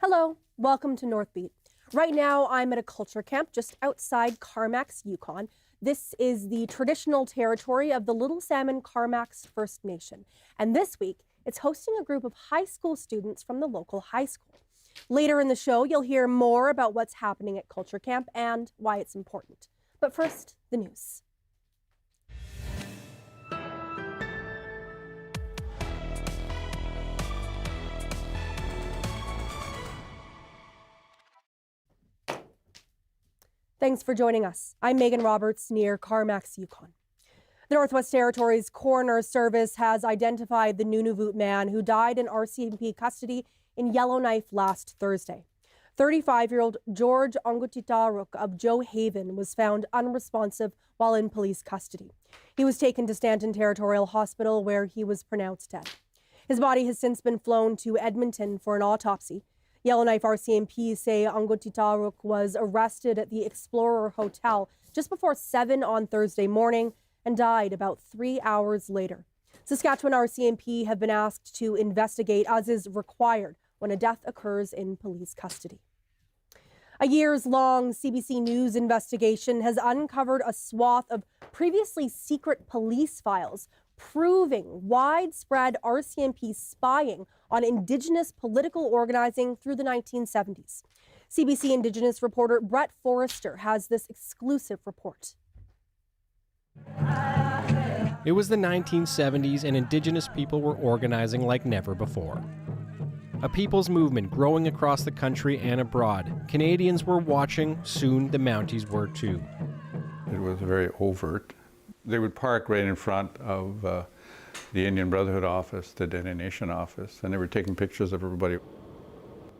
Hello, welcome to Northbeat. Right now, I'm at a culture camp just outside Carmacks, Yukon. This is the traditional territory of the Little Salmon Carmacks First Nation. And this week, it's hosting a group of high school students from the local high school. Later in the show, you'll hear more about what's happening at culture camp and why it's important. But first, the news. Thanks for joining us. I'm Megan Roberts near Carmacks, Yukon. The Northwest Territories Coroner Service has identified the Nunavut man who died in RCMP custody in Yellowknife last Thursday. 35-year-old George Ongutitaruk of Joe Haven was found unresponsive while in police custody. He was taken to Stanton Territorial Hospital where he was pronounced dead. His body has since been flown to Edmonton for an autopsy. Yellowknife RCMP say Ongutitaruk was arrested at the Explorer Hotel just before 7 on Thursday morning and died about 3 hours later. Saskatchewan RCMP have been asked to investigate, as is required when a death occurs in police custody. A years-long CBC News investigation has uncovered a swath of previously secret police files proving widespread RCMP spying on Indigenous political organizing through the 1970s. CBC Indigenous reporter Brett Forrester has this exclusive report. It was the 1970s and Indigenous people were organizing like never before. A people's movement growing across the country and abroad. Canadians were watching, soon the Mounties were too. It was very overt. They would park right in front of the Indian Brotherhood office, the Dene Nation office, and they were taking pictures of everybody.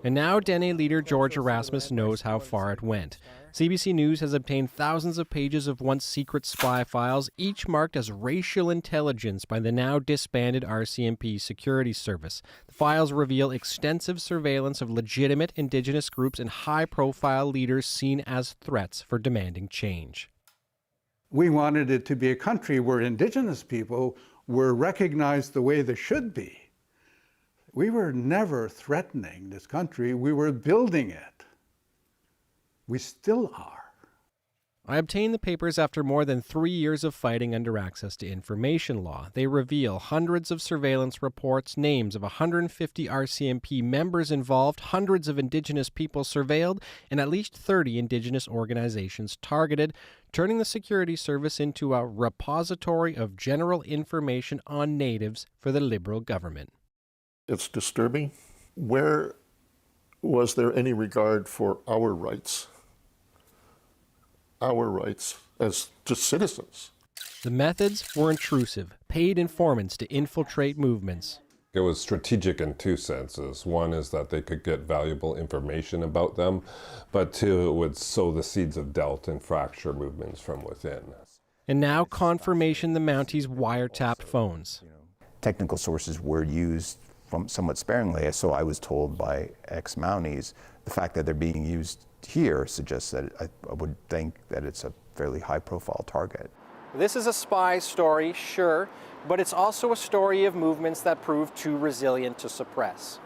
And now Dene leader George Erasmus knows how far it went. CBC News has obtained thousands of pages of once secret spy files, each marked as racial intelligence by the now disbanded RCMP security service. The files reveal extensive surveillance of legitimate Indigenous groups and high-profile leaders seen as threats for demanding change. We wanted it to be a country where Indigenous people were recognized the way they should be. We were never threatening this country, we were building it. We still are. I obtained the papers after more than 3 years of fighting under access to information law. They reveal hundreds of surveillance reports, names of 150 RCMP members involved, hundreds of Indigenous people surveilled, and at least 30 Indigenous organizations targeted, turning the security service into a repository of general information on Natives for the Liberal government. It's disturbing. Where was there any regard for our rights? Our rights as just citizens. The methods were intrusive, paid informants to infiltrate movements. It was strategic in two senses. One is that they could get valuable information about them, but two, it would sow the seeds of doubt and fracture movements from within. And now confirmation the Mounties wiretapped phones. Technical sources were used somewhat sparingly, so I was told by ex-Mounties. The fact that they're being used here suggests that I would think that it's a fairly high-profile target. This is a spy story, sure, but it's also a story of movements that proved too resilient to suppress.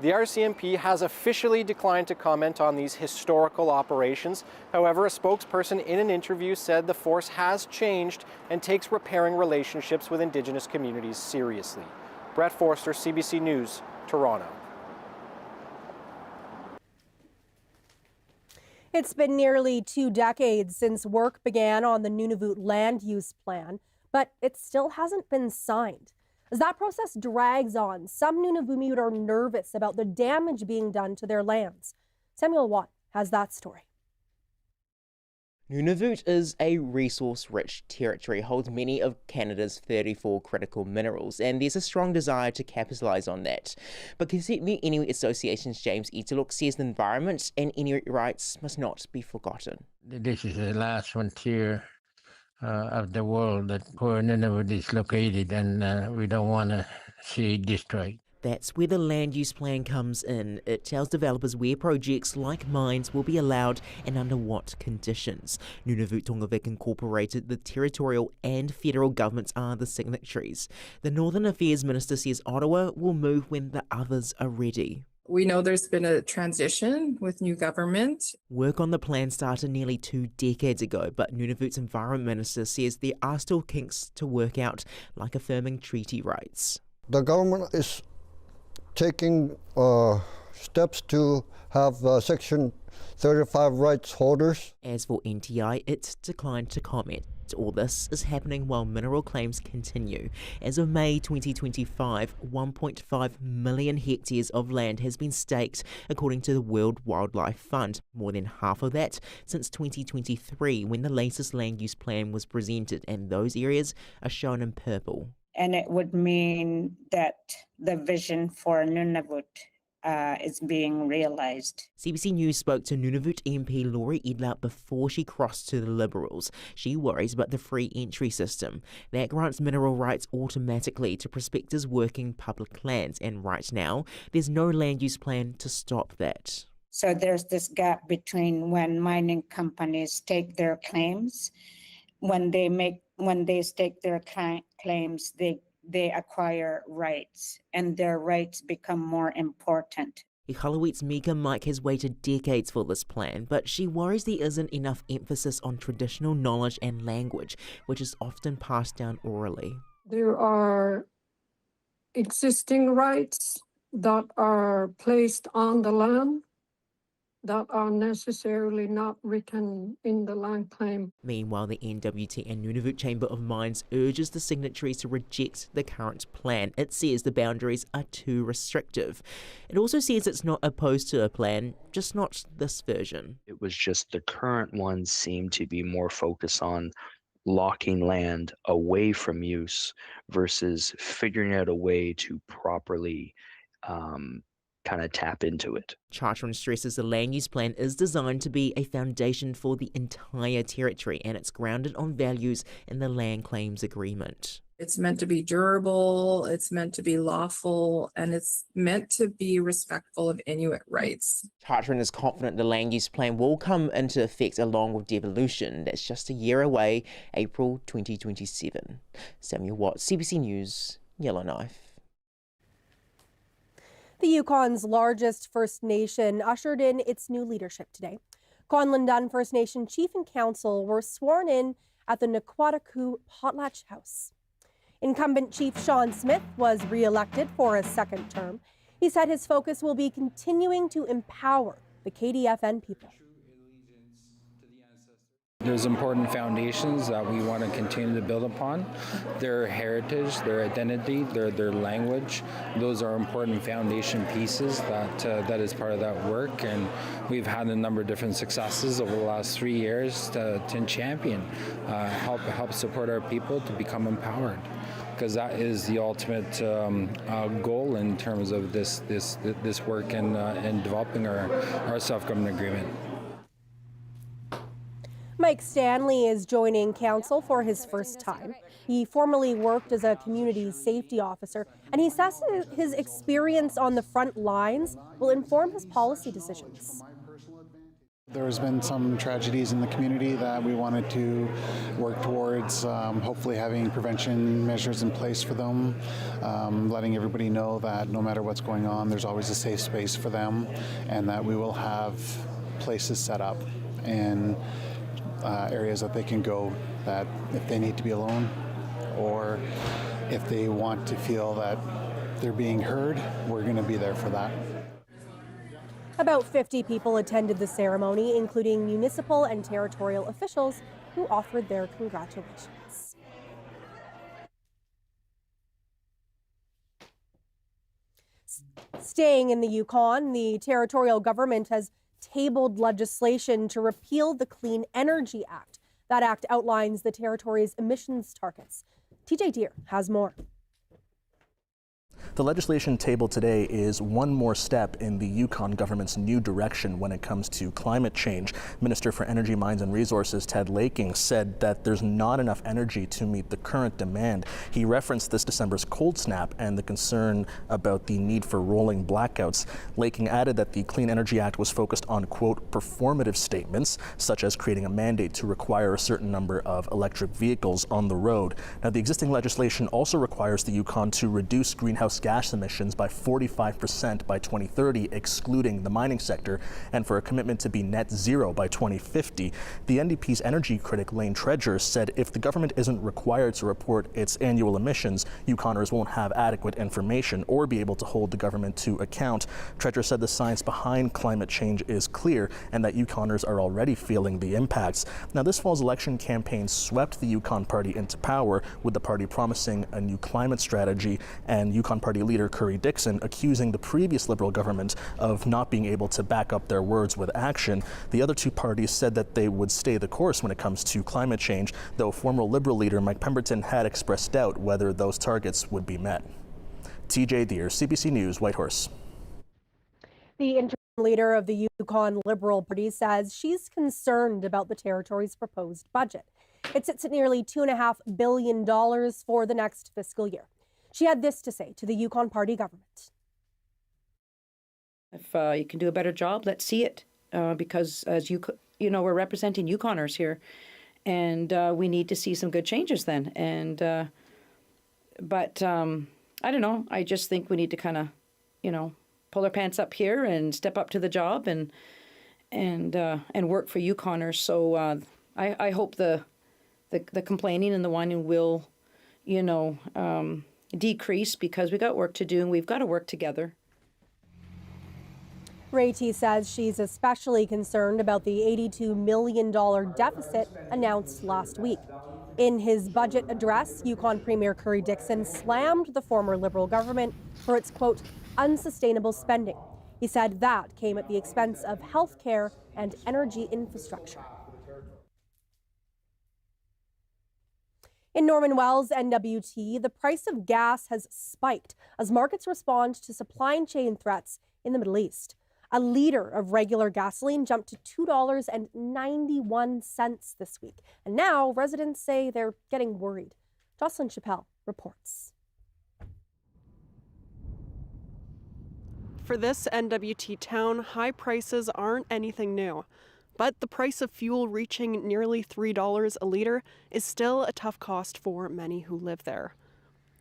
The RCMP has officially declined to comment on these historical operations. However, a spokesperson in an interview said the force has changed and takes repairing relationships with Indigenous communities seriously. Brett Forster, CBC News, Toronto. It's been nearly 2 decades since work began on the Nunavut land use plan, but it still hasn't been signed. As that process drags on, some Nunavummiut are nervous about the damage being done to their lands. Samuel Watt has that story. Nunavut is a resource-rich territory, holds many of Canada's 34 critical minerals, and there's a strong desire to capitalise on that. But Kisitmi Inuit Association's James Italuk says the environment and Inuit rights must not be forgotten. This is the last frontier of the world that where Nunavut is located, and we don't want to see it destroyed. That's where the land use plan comes in. It tells developers where projects like mines will be allowed and under what conditions. Nunavut Tongavik Incorporated, the territorial and federal governments are the signatories. The Northern Affairs Minister says Ottawa will move when the others are ready. We know there's been a transition with new government. Work on the plan started nearly 2 decades ago, but Nunavut's Environment Minister says there are still kinks to work out, like affirming treaty rights. The government is taking steps to have Section 35 rights holders. As for NTI, it's declined to comment. All this is happening while mineral claims continue. As of May 2025, 1.5 million hectares of land has been staked, according to the World Wildlife Fund. More than half of that since 2023, when the latest land use plan was presented, and those areas are shown in purple. And it would mean that the vision for Nunavut is being realized. CBC News spoke to Nunavut MP Laurie Edler before she crossed to the Liberals. She worries about the free entry system that grants mineral rights automatically to prospectors working public lands, and right now there's no land use plan to stop that. So there's this gap between when mining companies take their claims, when they stake their claims, they acquire rights, and their rights become more important. Iqaluit's Mika Mike has waited decades for this plan, but she worries there isn't enough emphasis on traditional knowledge and language, which is often passed down orally. There are existing rights that are placed on the land that are necessarily not written in the land claim. Meanwhile, the NWT and Nunavut Chamber of Mines urges the signatories to reject the current plan. It says the boundaries are too restrictive. It also says it's not opposed to a plan, just not this version. It was just the current ones seem to be more focused on locking land away from use versus figuring out a way to properly kind of tap into it. Chartran stresses the land use plan is designed to be a foundation for the entire territory, and it's grounded on values in the land claims agreement. It's meant to be durable, it's meant to be lawful, and it's meant to be respectful of Inuit rights. Chartran is confident the land use plan will come into effect along with devolution. That's just a year away, April 2027. Samuel Watts, CBC News, Yellowknife. The Yukon's largest First Nation ushered in its new leadership today. Kwanlin Dün First Nation Chief and Council were sworn in at the Naquataku Potlatch House. Incumbent Chief Sean Smith was re-elected for a second term. He said his focus will be continuing to empower the KDFN people. There's important foundations that we want to continue to build upon. Their heritage, their identity, their language. Those are important foundation pieces that is part of that work. And we've had a number of different successes over the last 3 years to champion, help support our people to become empowered. Because that is the ultimate goal in terms of this work and developing our self-government agreement. Mike Stanley is joining council for his first time. He formerly worked as a community safety officer, and he says his experience on the front lines will inform his policy decisions. There's been some tragedies in the community that we wanted to work towards, hopefully having prevention measures in place for them, letting everybody know that no matter what's going on, there's always a safe space for them, and that we will have places set up and areas that they can go, that if they need to be alone or if they want to feel that they're being heard, we're going to be there for that. About 50 people attended the ceremony, including municipal and territorial officials who offered their congratulations. Staying in the Yukon, the territorial government has tabled legislation to repeal the Clean Energy Act. That act outlines the territory's emissions targets. TJ Deere has more. The legislation tabled today is one more step in the Yukon government's new direction when it comes to climate change. Minister for Energy, Mines and Resources Ted Laking said that there's not enough energy to meet the current demand. He referenced this December's cold snap and the concern about the need for rolling blackouts. Laking added that the Clean Energy Act was focused on, quote, performative statements, such as creating a mandate to require a certain number of electric vehicles on the road. Now, the existing legislation also requires the Yukon to reduce greenhouse gas emissions by 45% by 2030, excluding the mining sector, and for a commitment to be net zero by 2050. The NDP's energy critic Lane Treasure said if the government isn't required to report its annual emissions, Yukoners won't have adequate information or be able to hold the government to account. Treasure said the science behind climate change is clear and that Yukoners are already feeling the impacts. Now, this fall's election campaign swept the Yukon Party into power, with the party promising a new climate strategy and Yukon Party leader Curry Dixon accusing the previous Liberal government of not being able to back up their words with action. The other two parties said that they would stay the course when it comes to climate change, though former Liberal leader Mike Pemberton had expressed doubt whether those targets would be met. TJ Deere, CBC News, Whitehorse. The interim leader of the Yukon Liberal Party says she's concerned about the territory's proposed budget. It sits at nearly $2.5 billion for the next fiscal year. She had this to say to the Yukon Party government. If you can do a better job, let's see it, because as you know, we're representing Yukoners here, and we need to see some good changes then. And but I don't know. I just think we need to kind of, pull our pants up here and step up to the job and work for Yukoners. So I hope the complaining and the whining will, decrease, because we got work to do and we've got to work together. Ray-T says she's especially concerned about the $82 million deficit announced last week. In his budget address, Yukon Premier Curry Dixon slammed the former Liberal government for its, quote, unsustainable spending. He said that came at the expense of health care and energy infrastructure. In Norman Wells, NWT, the price of gas has spiked as markets respond to supply chain threats in the Middle East. A liter of regular gasoline jumped to $2.91 this week. And now residents say they're getting worried. Jocelyn Chappelle reports. For this NWT town, high prices aren't anything new. But the price of fuel reaching nearly $3 a liter is still a tough cost for many who live there.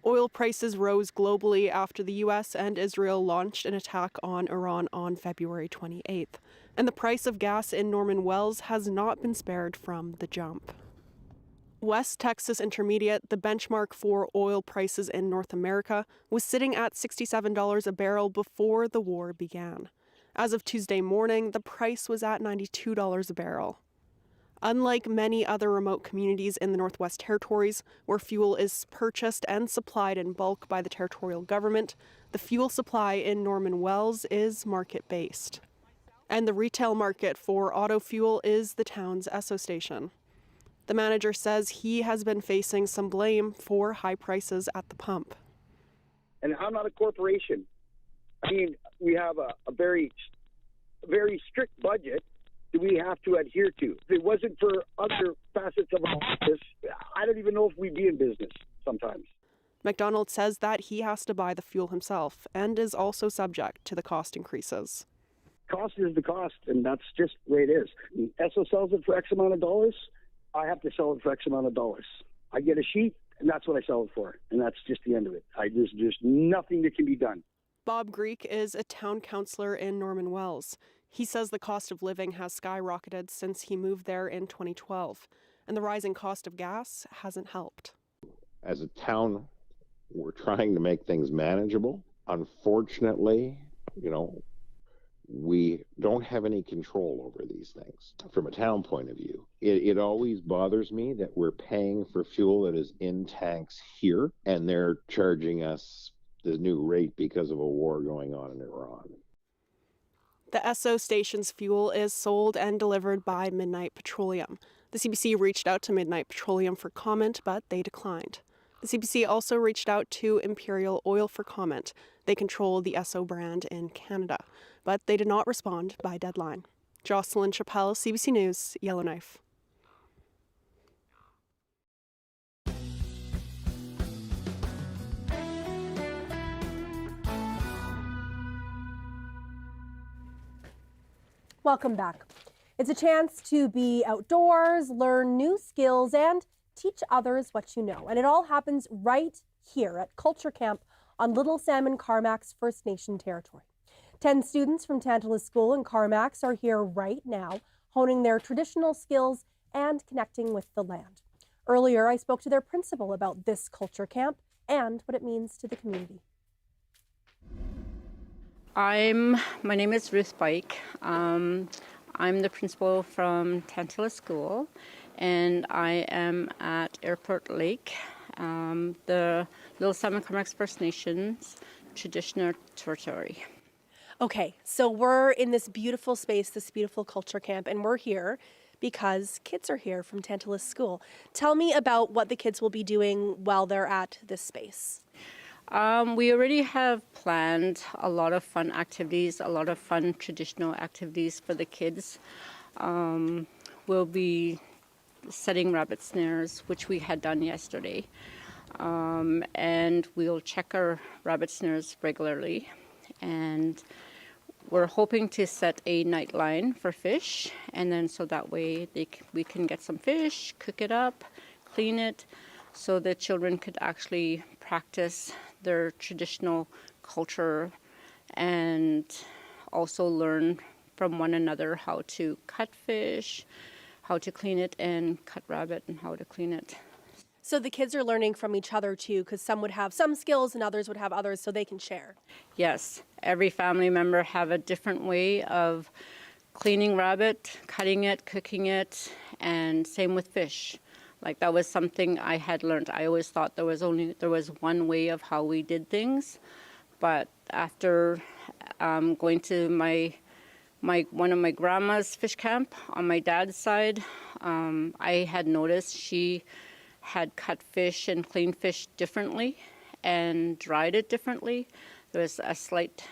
Oil prices rose globally after the U.S. and Israel launched an attack on Iran on February 28th. And the price of gas in Norman Wells has not been spared from the jump. West Texas Intermediate, the benchmark for oil prices in North America, was sitting at $67 a barrel before the war began. As of Tuesday morning, the price was at $92 a barrel. Unlike many other remote communities in the Northwest Territories, where fuel is purchased and supplied in bulk by the territorial government, the fuel supply in Norman Wells is market-based. And the retail market for auto fuel is the town's Esso station. The manager says he has been facing some blame for high prices at the pump. And I'm not a corporation. I mean, we have a very strict budget that we have to adhere to. If it wasn't for other facets of our business, I don't even know if we'd be in business sometimes. McDonald says that he has to buy the fuel himself and is also subject to the cost increases. Cost is the cost, and that's just the way it is. Esso sells it for X amount of dollars. I have to sell it for X amount of dollars. I get a sheet, and that's what I sell it for, and that's just the end of it. There's nothing that can be done. Bob Greek is a town councillor in Norman Wells. He says the cost of living has skyrocketed since he moved there in 2012, and the rising cost of gas hasn't helped. As a town, we're trying to make things manageable. Unfortunately, we don't have any control over these things. From a town point of view, it always bothers me that we're paying for fuel that is in tanks here, and they're charging us the new rate because of a war going on in Iran. The Esso station's fuel is sold and delivered by Midnight Petroleum. The CBC reached out to Midnight Petroleum for comment, but they declined. The CBC also reached out to Imperial Oil for comment. They control the Esso brand in Canada, but they did not respond by deadline. Jocelyn Chappelle, CBC News, Yellowknife. Welcome back. It's a chance to be outdoors, learn new skills, and teach others what you know. And it all happens right here at Culture Camp on Little Salmon Carmack's First Nation territory. 10 students from Tantalus School in Carmack's are here right now, honing their traditional skills and connecting with the land. Earlier, I spoke to their principal about this culture camp and what it means to the community. My name is Ruth Bike. I'm the principal from Tantalus School, and I am at Airport Lake, the Little Salmon Carmack's First Nations traditional territory. Okay, so we're in this beautiful space, this beautiful culture camp, and we're here because kids are here from Tantalus School. Tell me about what the kids will be doing while they're at this space. We already have planned a lot of fun activities, a lot of fun traditional activities for the kids. We'll be setting rabbit snares, which we had done yesterday. And we'll check our rabbit snares regularly. And we're hoping to set a night line for fish, and then so that way we can get some fish, cook it up, clean it, so the children could actually practice their traditional culture and also learn from one another how to cut fish, how to clean it, and cut rabbit and how to clean it. So the kids are learning from each other too, because some would have some skills and others would have others, so they can share. Yes, every family member have a different way of cleaning rabbit, cutting it, cooking it, and same with fish. Like that was something I had learned. I always thought there was one way of how we did things, but after going to one of my grandma's fish camp on my dad's side, I had noticed she had cut fish and cleaned fish differently and dried it differently. There was a slight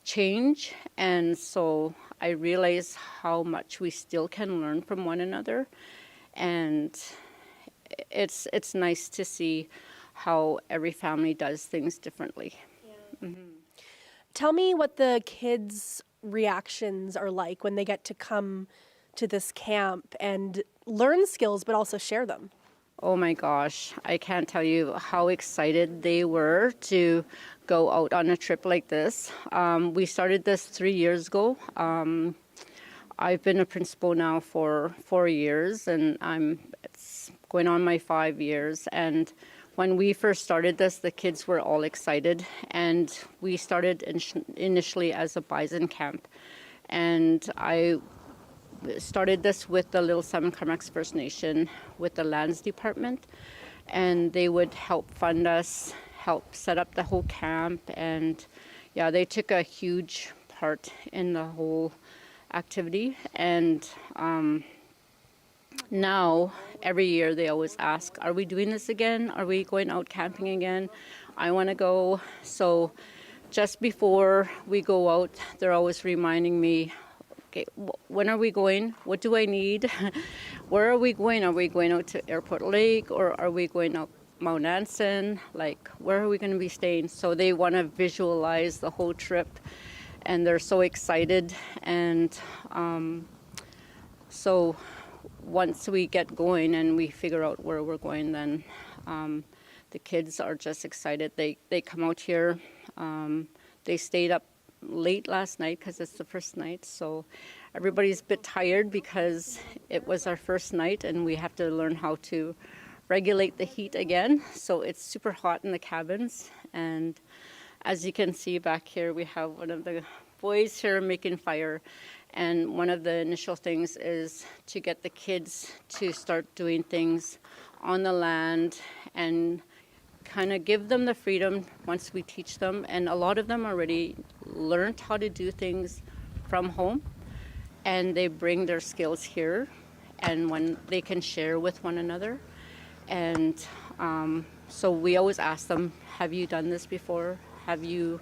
change, and so I realized how much we still can learn from one another, and it's nice to see how every family does things differently. Yeah. Mm-hmm. Tell me what the kids' reactions are like when they get to come to this camp and learn skills, but also share them. Oh my gosh, I can't tell you how excited they were to go out on a trip like this. We started this 3 years ago. I've been a principal now for 4 years, and it's going on my 5 years. And when we first started this, the kids were all excited, and we started initially as a bison camp. And I started this with the Little Salmon Carmack's First Nation, with the lands department, and they would help fund us, help set up the whole camp, and yeah, they took a huge part in the whole activity. And now every year they always ask, are we doing this again? Are we going out camping again? I want to go. So just before we go out, they're always reminding me, okay, when are we going? What do I need? Where are we going? Are we going out to Airport Lake, or are we going out Mount Anson? Like, where are we going to be staying? So they want to visualize the whole trip, and they're so excited. And so once we get going and we figure out where we're going, then the kids are just excited. They come out here. They stayed up late last night because it's the first night, so everybody's a bit tired because it was our first night and we have to learn how to regulate the heat again. So it's super hot in the cabins, and as you can see back here, we have one of the boys here making fire, and one of the initial things is to get the kids to start doing things on the land and kind of give them the freedom once we teach them. And a lot of them already learned how to do things from home, and they bring their skills here, and when they can share with one another. And so we always ask them, have you done this before? Have you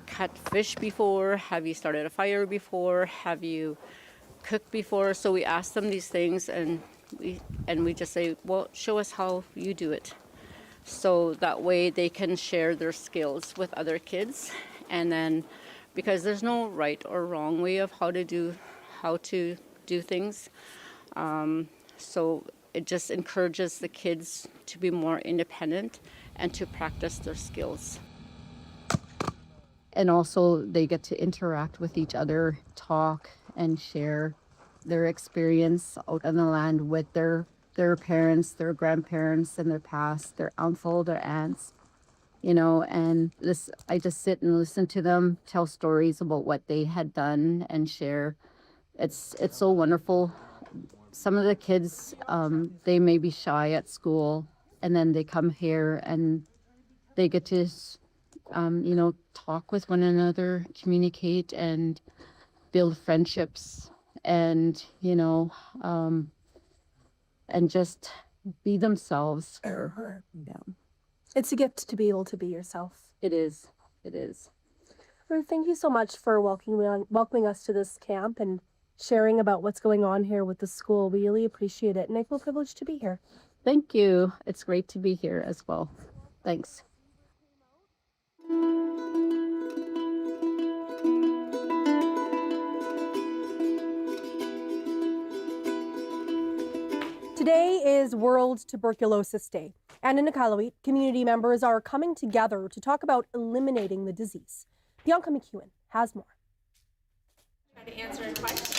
cut fish before? Have you started a fire before? Have you cooked before? So we ask them these things, and we just say, well, show us how you do it. So that way they can share their skills with other kids. And then, because there's no right or wrong way of how to do things, so it just encourages the kids to be more independent and to practice their skills. And also they get to interact with each other, talk and share their experience out on the land with their parents, their grandparents in their past, their uncle, their aunts, and I just sit and listen to them tell stories about what they had done and share. It's so wonderful. Some of the kids, they may be shy at school, and then they come here and they get to talk with one another, communicate and build friendships and, and just be themselves. Yeah. It's a gift to be able to be yourself. It is. It is. Ruth, thank you so much for welcoming us to this camp and sharing about what's going on here with the school. We really appreciate it, and I feel privileged to be here. Thank you. It's great to be here as well. Thanks. Today is World Tuberculosis Day, and in Iqaluit, community members are coming together to talk about eliminating the disease. Bianca McEwen has more. Try to answer a question.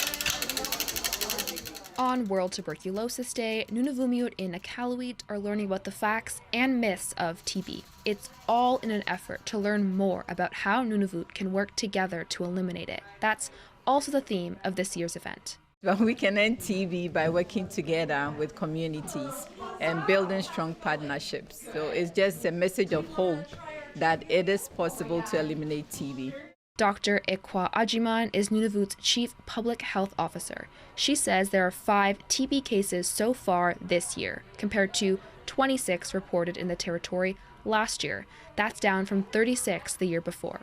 On World Tuberculosis Day, Nunavut in Iqaluit are learning about the facts and myths of TB. It's all in an effort to learn more about how Nunavut can work together to eliminate it. That's also the theme of this year's event. Well, we can end TB by working together with communities and building strong partnerships. So it's just a message of hope that it is possible to eliminate TB. Dr. Ikwa Ajiman is Nunavut's Chief Public Health Officer. She says there are 5 TB cases so far this year, compared to 26 reported in the territory last year. That's down from 36 the year before.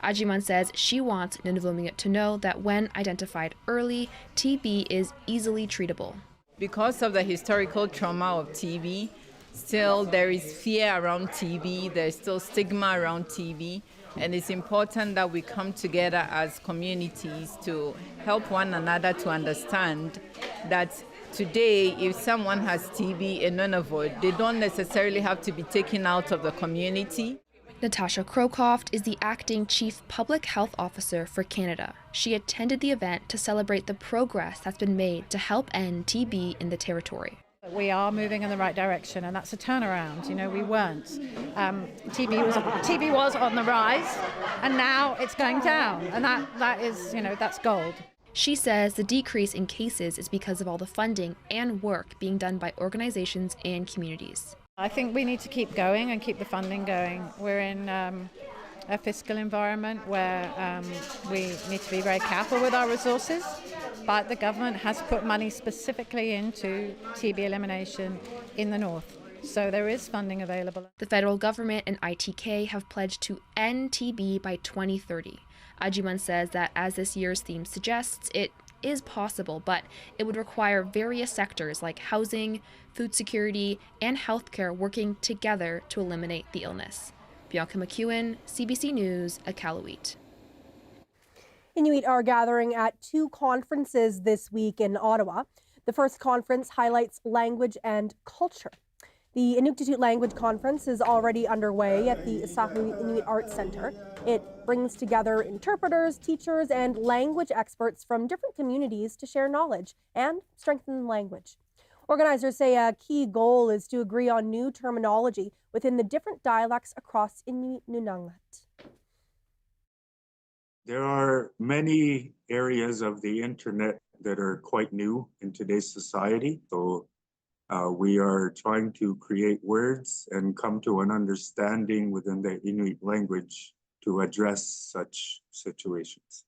Ajiman says she wants Nunavut to know that when identified early, TB is easily treatable. Because of the historical trauma of TB, still there is fear around TB, there's still stigma around TB, and it's important that we come together as communities to help one another to understand that today, if someone has TB in Nunavut, they don't necessarily have to be taken out of the community. Natasha Crowcoft is the acting Chief Public Health Officer for Canada. She attended the event to celebrate the progress that's been made to help end TB in the territory. We are moving in the right direction, and that's a turnaround. We weren't. TB was on the rise, and now it's going down, and that is, that's gold. She says the decrease in cases is because of all the funding and work being done by organizations and communities. I think we need to keep going and keep the funding going. We're in a fiscal environment where we need to be very careful with our resources, but the government has put money specifically into TB elimination in the north. So there is funding available. The federal government and ITK have pledged to end TB by 2030. Ajiman says that as this year's theme suggests, it is possible, but it would require various sectors like housing, food security, and healthcare working together to eliminate the illness. Bianca McEwen, CBC News, Iqaluit. Inuit are gathering at 2 conferences this week in Ottawa. The first conference highlights language and culture. The Inuktitut Language Conference is already underway at the Sahu Inuit Arts Centre. It brings together interpreters, teachers, and language experts from different communities to share knowledge and strengthen language. Organizers say a key goal is to agree on new terminology within the different dialects across Inuit Nunavut. There are many areas of the internet that are quite new in today's society. So we are trying to create words and come to an understanding within the Inuit language to address such situations.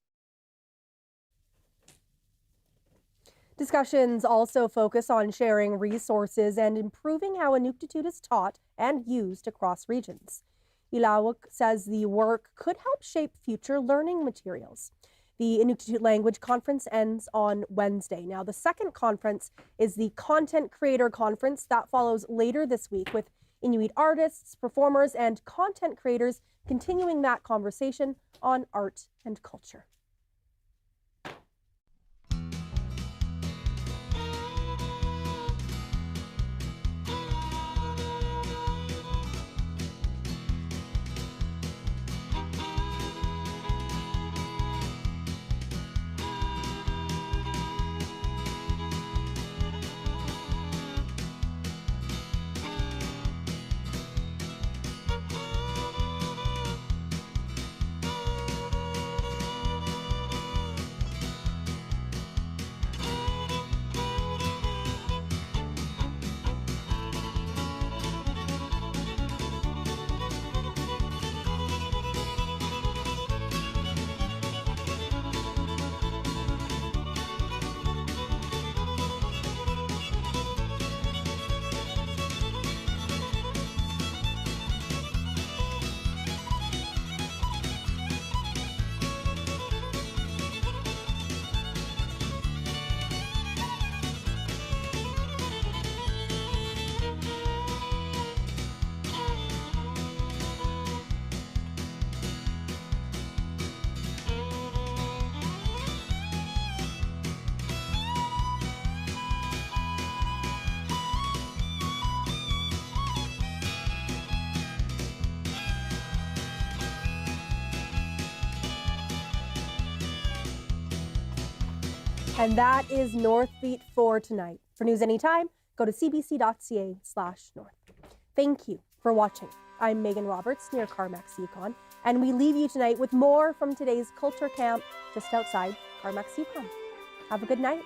Discussions also focus on sharing resources and improving how Inuktitut is taught and used across regions. Ilawuk says the work could help shape future learning materials. The Inuktitut Language Conference ends on Wednesday. Now, the second conference is the Content Creator Conference that follows later this week, with Inuit artists, performers, and content creators continuing that conversation on art and culture. And that is Northbeat for tonight. For news anytime, go to cbc.ca/north. Thank you for watching. I'm Megan Roberts near Carmax, Yukon, and we leave you tonight with more from today's culture camp just outside Carmax, Yukon. Have a good night.